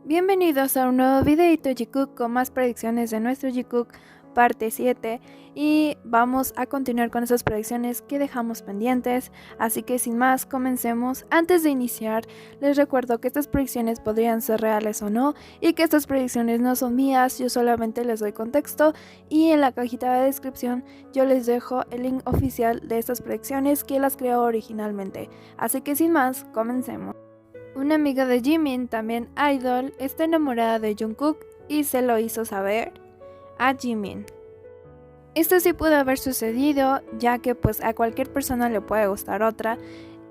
Bienvenidos a un nuevo videito Jikook con más predicciones de nuestro Jikook parte 7 y vamos a continuar con esas predicciones que dejamos pendientes, así que sin más comencemos. Antes de iniciar les recuerdo que estas predicciones podrían ser reales o no y que estas predicciones no son mías, yo solamente les doy contexto y en la cajita de descripción yo les dejo el link oficial de estas predicciones que las creó originalmente, así que sin más comencemos. Una amiga de Jimin, también idol, está enamorada de Jungkook y se lo hizo saber a Jimin. Esto sí pudo haber sucedido, ya que pues a cualquier persona le puede gustar otra,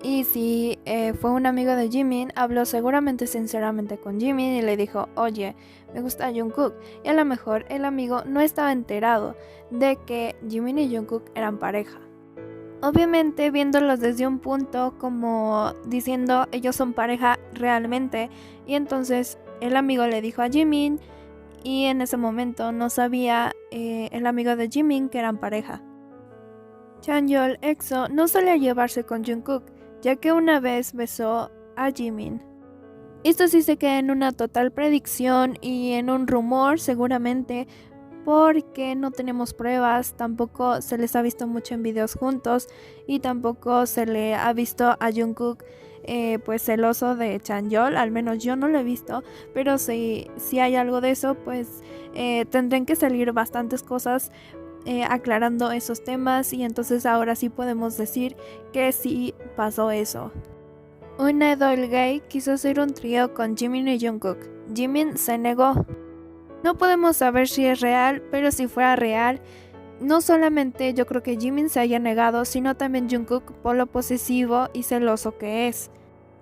y si fue un amigo de Jimin, habló seguramente sinceramente con Jimin y le dijo, oye, me gusta Jungkook, y a lo mejor el amigo no estaba enterado de que Jimin y Jungkook eran pareja. Obviamente viéndolos desde un punto como diciendo ellos son pareja realmente, y entonces el amigo le dijo a Jimin y en ese momento no sabía el amigo de Jimin que eran pareja. Chanyeol EXO no solía llevarse con Jungkook, ya que una vez besó a Jimin. Esto sí se queda en una total predicción y en un rumor seguramente, porque no tenemos pruebas, tampoco se les ha visto mucho en videos juntos y tampoco se le ha visto a Jungkook pues celoso de Chanyeol, al menos yo no lo he visto, pero si hay algo de eso, pues tendrán que salir bastantes cosas aclarando esos temas, y entonces ahora sí podemos decir que sí pasó eso. Un idol gay quiso hacer un trío con Jimin y Jungkook. Jimin se negó. No podemos saber si es real, pero si fuera real, no solamente yo creo que Jimin se haya negado, sino también Jungkook por lo posesivo y celoso que es.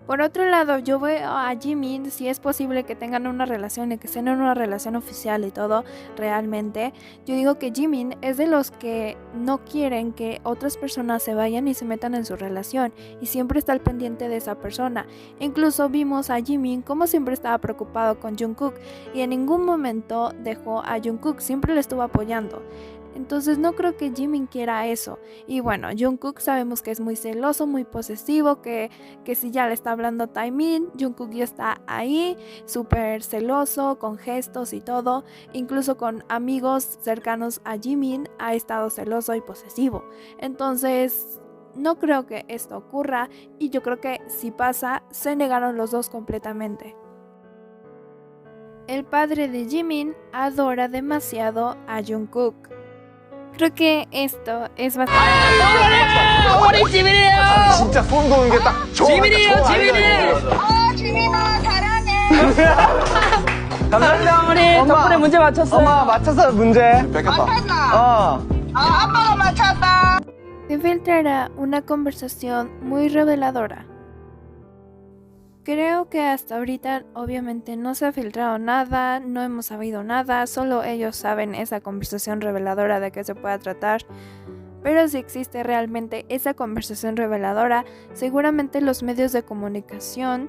Por otro lado, yo veo a Jimin, si es posible que tengan una relación y que estén en una relación oficial y todo, realmente, yo digo que Jimin es de los que no quieren que otras personas se vayan y se metan en su relación, y siempre está al pendiente de esa persona. Incluso vimos a Jimin como siempre estaba preocupado con Jungkook y en ningún momento dejó a Jungkook, siempre le estuvo apoyando. Entonces no creo que Jimin quiera eso. Y bueno, Jungkook sabemos que es muy celoso, muy posesivo, que si ya le está hablando a Taemin, Jungkook ya está ahí, súper celoso, con gestos y todo. Incluso con amigos cercanos a Jimin ha estado celoso y posesivo. Entonces no creo que esto ocurra, y yo creo que si pasa, se negaron los dos completamente. El padre de Jimin adora demasiado a Jungkook. Creo que esto es bastante... 우리 지민이에요. 아니 진짜 소름 돋는 게 딱 지민이에요, 지민이. 지민아 잘하네. 감사합니다 어머니. 덕분에 문제 맞췄어요. 엄마 맞췄어 문제. 뺏겼다. 맞췄나? 아빠가 맞췄다. Se filtrará una conversación muy reveladora. Creo que hasta ahorita obviamente no se ha filtrado nada, no hemos sabido nada, solo ellos saben esa conversación reveladora de qué se pueda tratar. Pero si existe realmente esa conversación reveladora, seguramente los medios de comunicación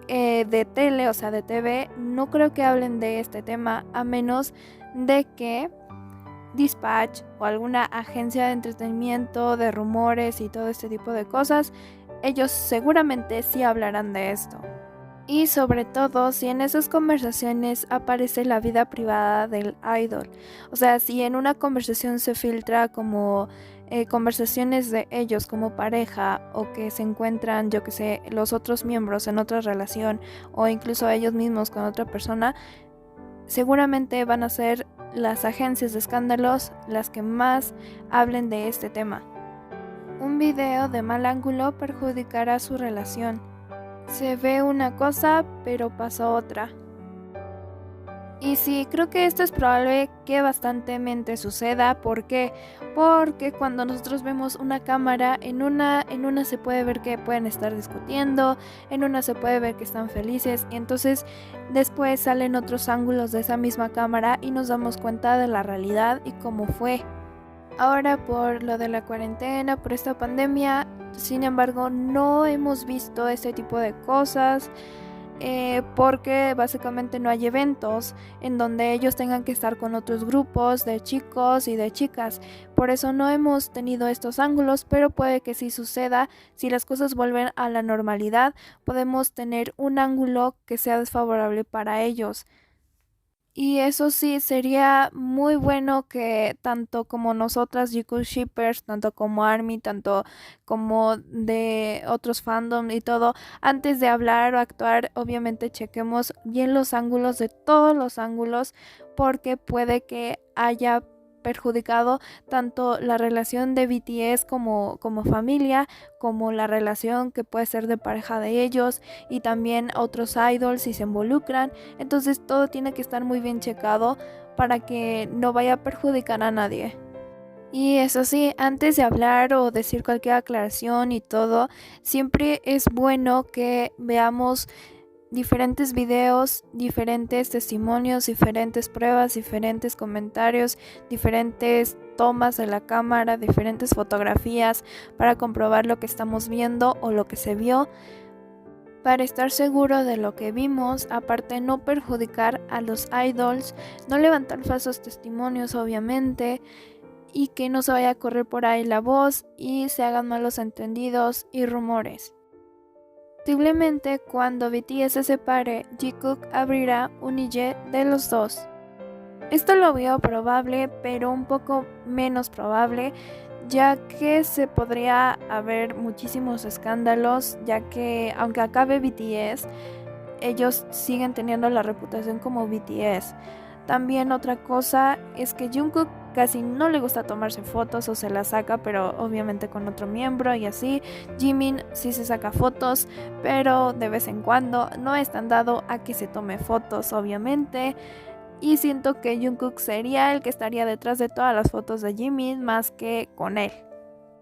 de tele, o sea de TV, no creo que hablen de este tema, a menos de que Dispatch o alguna agencia de entretenimiento, de rumores y todo este tipo de cosas, ellos seguramente sí hablarán de esto. Y sobre todo si en esas conversaciones aparece la vida privada del idol. O sea, si en una conversación se filtra como conversaciones de ellos como pareja, o que se encuentran, yo que sé, los otros miembros en otra relación, o incluso ellos mismos con otra persona, seguramente van a ser las agencias de escándalos las que más hablen de este tema. Un video de mal ángulo perjudicará su relación. Se ve una cosa, pero pasa otra. Y sí, creo que esto es probable que bastantemente suceda. ¿Por qué? Porque cuando nosotros vemos una cámara, en una se puede ver que pueden estar discutiendo, en una se puede ver que están felices, y entonces después salen otros ángulos de esa misma cámara y nos damos cuenta de la realidad y cómo fue. Ahora por lo de la cuarentena, por esta pandemia, sin embargo, no hemos visto este tipo de cosas. porque básicamente no hay eventos en donde ellos tengan que estar con otros grupos de chicos y de chicas. Por eso no hemos tenido estos ángulos, pero puede que sí suceda. Si las cosas vuelven a la normalidad, podemos tener un ángulo que sea desfavorable para ellos. Y eso sí, sería muy bueno que tanto como nosotras, Jikook Shippers, tanto como ARMY, tanto como de otros fandom y todo, antes de hablar o actuar, obviamente chequemos bien los ángulos de todos los ángulos, porque puede que haya perjudicado tanto la relación de BTS como familia, como la relación que puede ser de pareja de ellos y también otros idols si se involucran. Entonces todo tiene que estar muy bien checado para que no vaya a perjudicar a nadie. Y eso sí, antes de hablar o decir cualquier aclaración y todo, siempre es bueno que veamos diferentes videos, diferentes testimonios, diferentes pruebas, diferentes comentarios, diferentes tomas de la cámara, diferentes fotografías para comprobar lo que estamos viendo o lo que se vio, para estar seguro de lo que vimos, aparte no perjudicar a los idols, no levantar falsos testimonios obviamente, y que no se vaya a correr por ahí la voz y se hagan malos entendidos y rumores. Posiblemente cuando BTS se separe, Jikook abrirá un IJ de los dos. Esto lo veo probable, pero un poco menos probable, ya que se podría haber muchísimos escándalos, ya que aunque acabe BTS, ellos siguen teniendo la reputación como BTS. También otra cosa es que Jungkook casi no le gusta tomarse fotos o se las saca, pero obviamente con otro miembro y así. Jimin sí se saca fotos, pero de vez en cuando, no es tan dado a que se tome fotos obviamente. Y siento que Jungkook sería el que estaría detrás de todas las fotos de Jimin más que con él.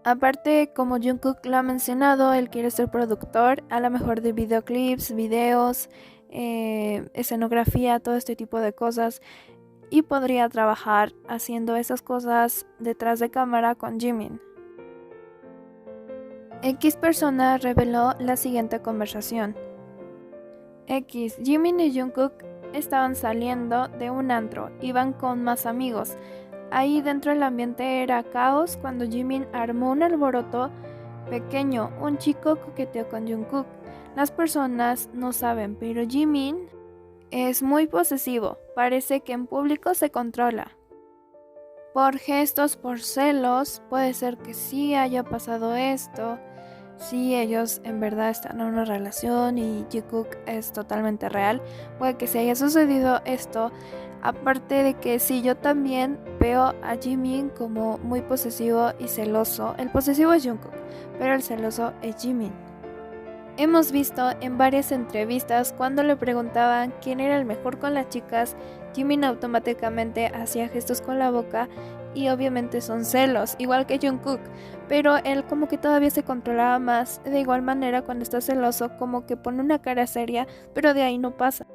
Aparte, como Jungkook lo ha mencionado, él quiere ser productor, a lo mejor de videoclips, videos, escenografía, todo este tipo de cosas, y podría trabajar haciendo esas cosas detrás de cámara con Jimin. X persona reveló la siguiente conversación. X, Jimin y Jungkook estaban saliendo de un antro, iban con más amigos. Ahí dentro el ambiente era caos cuando Jimin armó un alboroto pequeño. Un chico coqueteó con Jungkook. Las personas no saben, pero Jimin es muy posesivo. Parece que en público se controla. Por gestos, por celos, puede ser que sí haya pasado esto. Si ellos en verdad están en una relación y Jikook es totalmente real, puede que se haya sucedido esto. Aparte de que sí, yo también veo a Jimin como muy posesivo y celoso. El posesivo es Jungkook, pero el celoso es Jimin. Hemos visto en varias entrevistas cuando le preguntaban quién era el mejor con las chicas, Jimin automáticamente hacía gestos con la boca y obviamente son celos, igual que Jungkook, pero él como que todavía se controlaba más. De igual manera, cuando está celoso como que pone una cara seria, pero de ahí no pasa.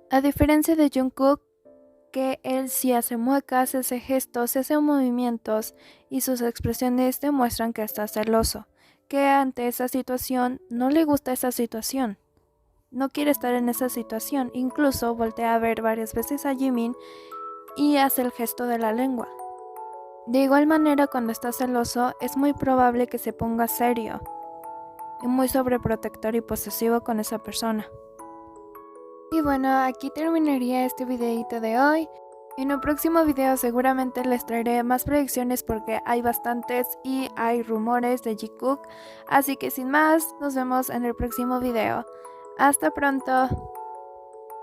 A diferencia de Jungkook, que él sí hace muecas, hace gestos, hace movimientos y sus expresiones demuestran que está celoso, que ante esa situación no le gusta esa situación, no quiere estar en esa situación, incluso voltea a ver varias veces a Jimin y hace el gesto de la lengua. De igual manera, cuando está celoso es muy probable que se ponga serio y muy sobreprotector y posesivo con esa persona. Y bueno, aquí terminaría este videito de hoy. En un próximo video seguramente les traeré más predicciones porque hay bastantes y hay rumores de Jikook. Así que sin más, nos vemos en el próximo video. Hasta pronto.